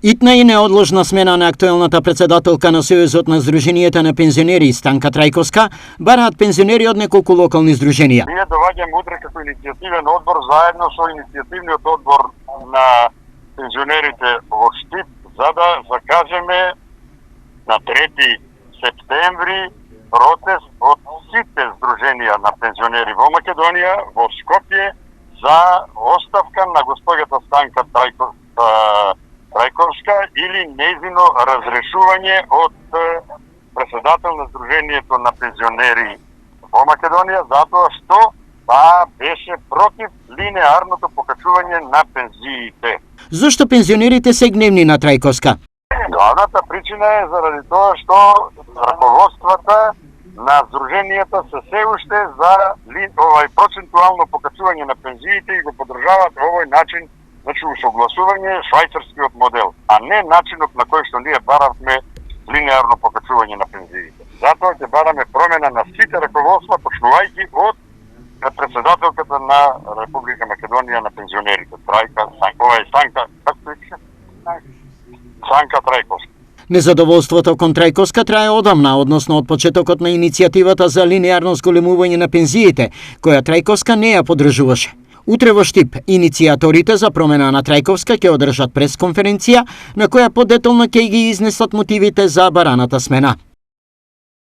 Итна и неодложна смена на актуелната председателка на Сојузот на Здруженијата на пензионери Станка Трајковска бараат пензионери од неколку локални здруженија. Ние доаѓаме утре како иницијативен одбор заедно со иницијативниот одбор на пензионерите во Штип за да закажеме на 3 септември протест од сите здруженија на пензионери во Македонија во Скопје за оставка на госпоѓата Станка Трајковска или нејзино разрешување од председател на Сдруженијето на пензионери во Македонија затоа што беше против линеарното покачување на пензиите. Зошто пензионерите се гневни на Трајковска? Главната причина е заради тоа што раководствата на Сдруженијата се уште за процентуално покачување на пензиите и го поддржаваат овој начин, значи усогласување швајцарскиот модел, а не начинот на кој што ние баравме линеарно покачување на пензиите. Затоа ќе бараме промена на сите раководства, почнувајќи од председателката на Република Македонија на пензионерите, Станка Трајковска. Незадоволството кон Трајковска трае одамна, односно од почетокот на иницијативата за линеарно зголемување на пензиите, која Трајковска не ја поддржуваше. Утре во Штип, иницијаторите за промена на Трајковска ќе одржат пресконференција на која подетално ќе ги изнесат мотивите за бараната смена.